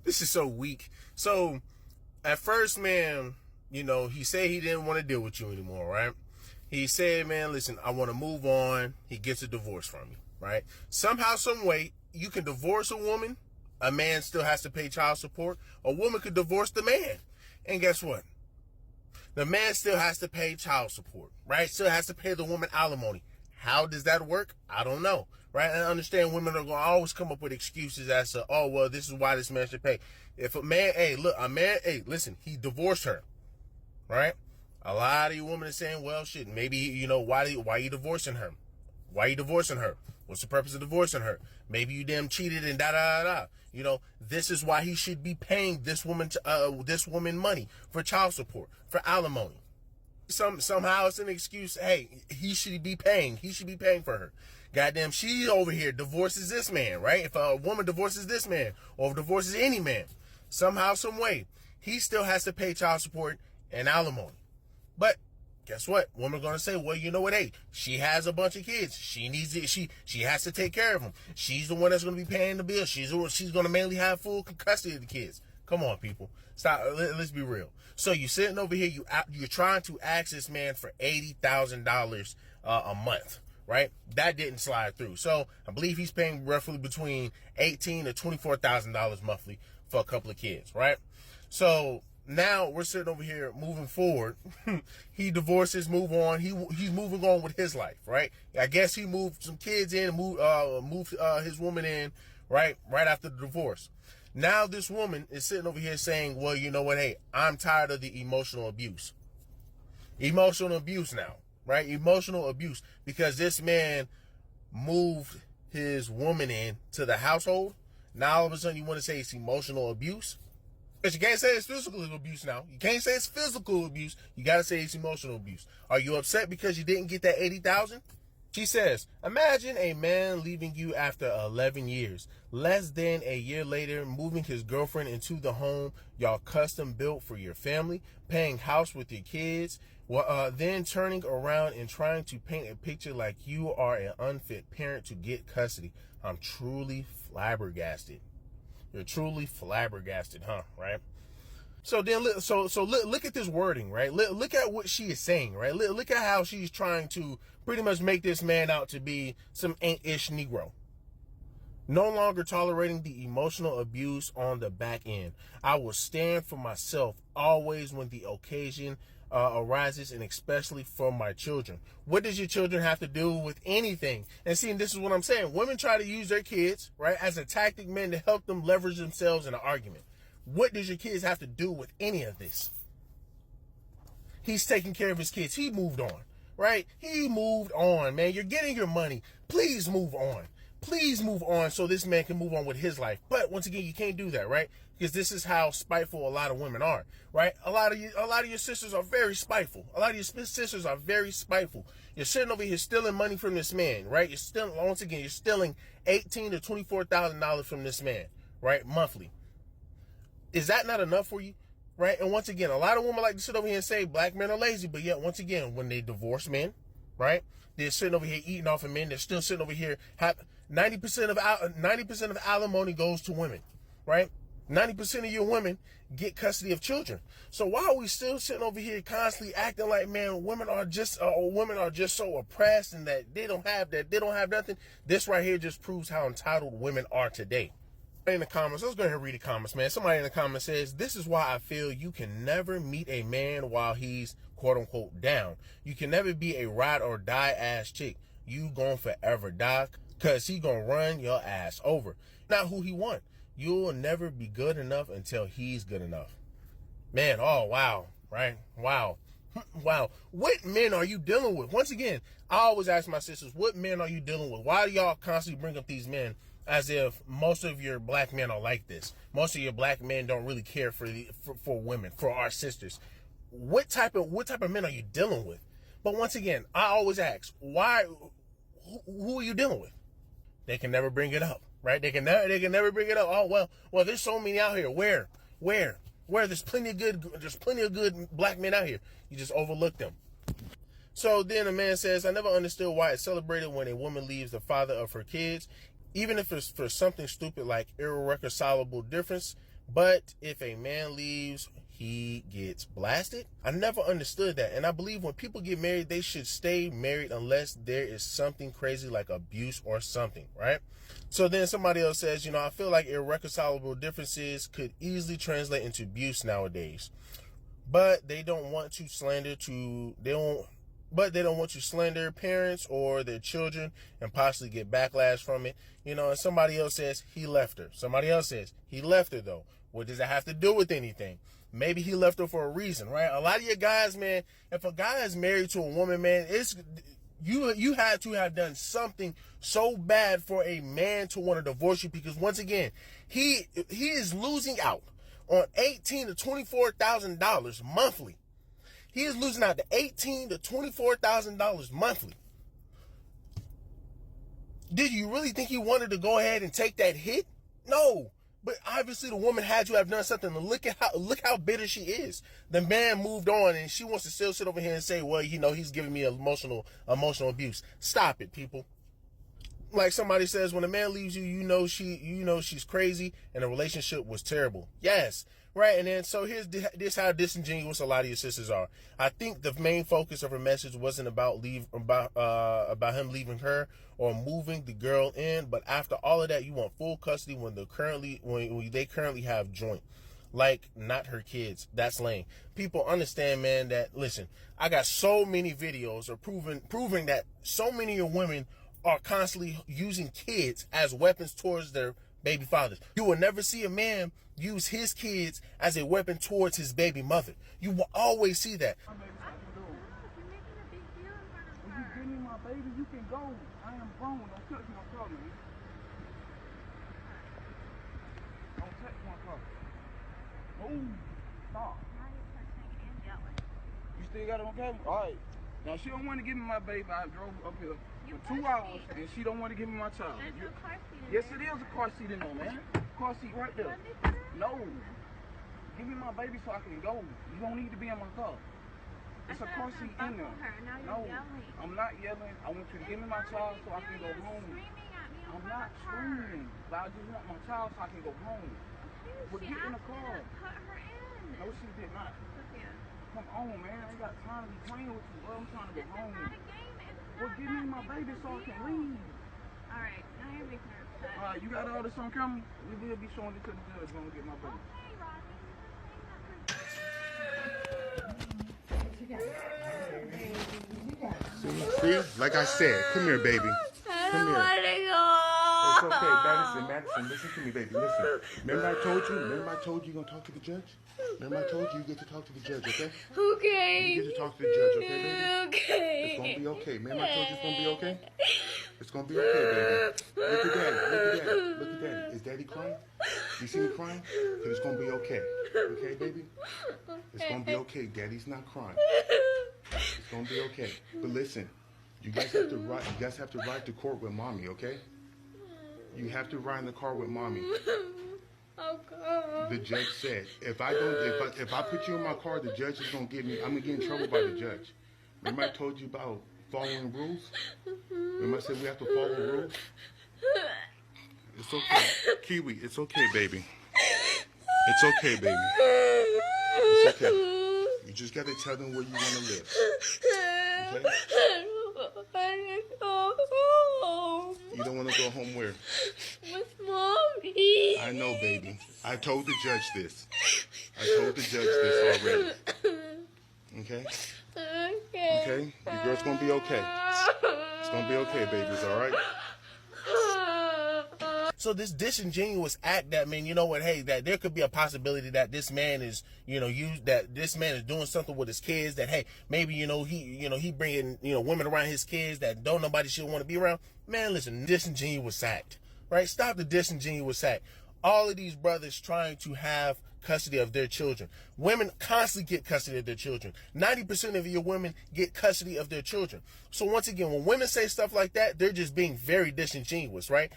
This is so weak. So at first, man, he said he didn't want to deal with you anymore, right? He said, man, listen, I want to move on. He gets a divorce from you, right? Somehow, some way, you can divorce a woman. A man still has to pay child support. A woman could divorce the man. And guess what? The man still has to pay child support, right? Still has to pay the woman alimony. How does that work? I don't know, right? I understand women are going to always come up with excuses as to, oh, well, this is why this man should pay. If a man, listen, he divorced her, right? A lot of you women are saying, well, shit, maybe, why are you divorcing her? Why are you divorcing her? What's the purpose of divorcing her? Maybe you damn cheated and da. This is why he should be paying this woman money for child support, for alimony. Somehow it's an excuse. Hey, he should be paying. He should be paying for her. Goddamn, she over here divorces this man, right? If a woman divorces this man or divorces any man, somehow, some way, he still has to pay child support and alimony. But guess what? Women are going to say, well, you know what? Hey, she has a bunch of kids. She needs it. She has to take care of them. She's the one that's going to be paying the bill. She's going to mainly have full custody of the kids. Come on, people. Stop. Let's be real. So you're sitting over here. You're trying to ask this man for $80,000 a month, right? That didn't slide through. So I believe he's paying roughly between $18,000 to $24,000 monthly for a couple of kids, right? So now we're sitting over here moving forward. He divorces, move on. He's moving on with his life, right? I guess he moved some kids in, moved his woman in, right after the divorce. Now this woman is sitting over here saying, well, you know what? Hey, I'm tired of the emotional abuse. Emotional abuse now, right? Emotional abuse because this man moved his woman in to the household. Now all of a sudden you want to say it's emotional abuse? Because you can't say it's physical abuse now. You can't say it's physical abuse. You got to say it's emotional abuse. Are you upset because you didn't get that $80,000? She says, imagine a man leaving you after 11 years. Less than a year later, moving his girlfriend into the home y'all custom built for your family, paying house with your kids, then turning around and trying to paint a picture like you are an unfit parent to get custody. I'm truly flabbergasted. You're truly flabbergasted, huh? Right? So then, look at this wording, right? Look at what she is saying, right? Look at how she's trying to pretty much make this man out to be some ain't-ish Negro. No longer tolerating the emotional abuse on the back end. I will stand for myself always when the occasion arises, and especially for my children. What does your children have to do with anything? And see, this is what I'm saying. Women try to use their kids, right, as a tactic, man, to help them leverage themselves in an argument. What does your kids have to do with any of this? He's taking care of his kids. He moved on, right? He moved on, man. You're getting your money. Please move on. Please move on so this man can move on with his life. But once again, you can't do that, right? Because this is how spiteful a lot of women are, right? A lot of your sisters are very spiteful. A lot of your sisters are very spiteful. You're sitting over here stealing money from this man, right? You're stealing $18,000 to $24,000 from this man, right? Monthly. Is that not enough for you? Right? And once again, a lot of women like to sit over here and say black men are lazy, but yet once again, when they divorce men, right? They're sitting over here eating off of men. They're still sitting over here. 90% of alimony goes to women, right? 90% of your women get custody of children. So why are we still sitting over here constantly acting like, man, women are just so oppressed and that they don't have nothing? This right here just proves how entitled women are today. In the comments, let's go ahead and read the comments, man. Somebody in the comments says, this is why I feel you can never meet a man while he's quote unquote down. You can never be a ride or die ass chick. You gon' forever die because he gonna run your ass over. Not who he want. You'll never be good enough until he's good enough. Man, oh wow, right? Wow. Wow. What men are you dealing with? Once again, I always ask my sisters, what men are you dealing with? Why do y'all constantly bring up these men as if most of your black men are like this? Most of your black men don't really care for women, for our sisters. What type of men are you dealing with? But once again, I always ask, who are you dealing with? They can never bring it up, right? They can never bring it up. Oh, well, there's so many out here. Where? There's plenty of good black men out here. You just overlook them. So then a man says, I never understood why it's celebrated when a woman leaves the father of her kids, even if it's for something stupid like irreconcilable difference. But if a man leaves, he gets blasted. I never understood that. And I believe when people get married, they should stay married unless there is something crazy like abuse or something, right? So then somebody else says, I feel like irreconcilable differences could easily translate into abuse nowadays. But they don't want to slander parents or their children and possibly get backlash from it. And somebody else says he left her. Somebody else says he left her though. What does that have to do with anything? Maybe he left her for a reason, right? A lot of you guys, man, if a guy is married to a woman, man, you had to have done something so bad for a man to want to divorce you, because once again, he is losing out on $18,000 to $24,000 monthly. He is losing out to $18,000 to $24,000 monthly. Did you really think he wanted to go ahead and take that hit? No. But obviously the woman had to have done something. Look how bitter she is. The man moved on and she wants to still sit over here and say, well, he's giving me emotional abuse. Stop it, people. Like somebody says, when a man leaves you, she's crazy and the relationship was terrible. Yes, right. And then so here's this how disingenuous a lot of your sisters are. I think the main focus of her message wasn't about him leaving her or moving the girl in, but after all of that, you want full custody when they currently have joint. Like, not her kids. That's lame. People understand, man, that listen, I got so many videos of proving that so many of women are constantly using kids as weapons towards their baby fathers. You will never see a man use his kids as a weapon towards his baby mother. You will always see that. You're making a big deal in front of her. If you give me my baby, you can go. I am grown. Don't touch my car, man. Don't touch my car. Move. Stop. Now you're cursing and yelling. You still got it on camera? All right. Now, she don't want to give me my baby. I drove up here for 2 hours, and she don't want to give me my child. There's no car seat in Yes, there. it is a car seat in there, man. Car seat right there. Let me put her in. No. Give me my baby so I can go. You don't need to be in my car. It's a car seat in there. Her. Now you're No, yelling. I'm not yelling. I want you to give me my child so I can go You're home. screaming at me I'm over not the car. screaming, but I just want my child so I can go home. Okay, Well, she get in the asked car. me to put her in. No, she did not. Sophia, Come on, man. I ain't got time to be playing with you, bro. I'm trying to this go is home. not a game. It's Well, not give that me my big of baby a so I can deal. leave. All right, now you're making her upset. All right, you got all this on camera? We will be showing it to the judge when we get my baby. Okay, Rodney, you're just saying that for See, like I said, come here, baby. Come here. It's okay, Madison, listen to me, baby. Listen. Remember I told you you're gonna talk to the judge? Remember I told you get to talk to the judge, okay? Okay. You get to talk to the judge, okay, baby? Okay. It's gonna be okay. Remember I told you it's gonna be okay? It's gonna be okay, baby. Look at daddy. Look at daddy. Is daddy crying? You see me crying? Then it's gonna be okay. Okay, baby? It's gonna be okay. Daddy's not crying. It's gonna be okay. But listen, you guys have to ride to court with mommy, okay? You have to ride in the car with mommy. Okay. The judge said, if I put you in my car, the judge is gonna get me. I'm gonna get in trouble by the judge. Remember I told you about following rules? Remember I said we have to follow rules? It's okay, Kiwi. It's okay, baby. It's okay, baby. It's okay. You just gotta tell them where you wanna live. Okay? You don't want to go home where? With mommy. I know, baby. I told the judge this. I told the judge this already. Okay? Okay? Your girl's gonna be okay. It's gonna be okay, babies, alright? So this disingenuous act that, man, you know what, hey, that there could be a possibility that this man is, that this man is doing something with his kids, that, hey, maybe, he bringing, women around his kids that don't nobody should want to be around. Man, listen, disingenuous act, right? Stop the disingenuous act. All of these brothers trying to have custody of their children. Women constantly get custody of their children. 90% of your women get custody of their children. So once again, when women say stuff like that, they're just being very disingenuous, right?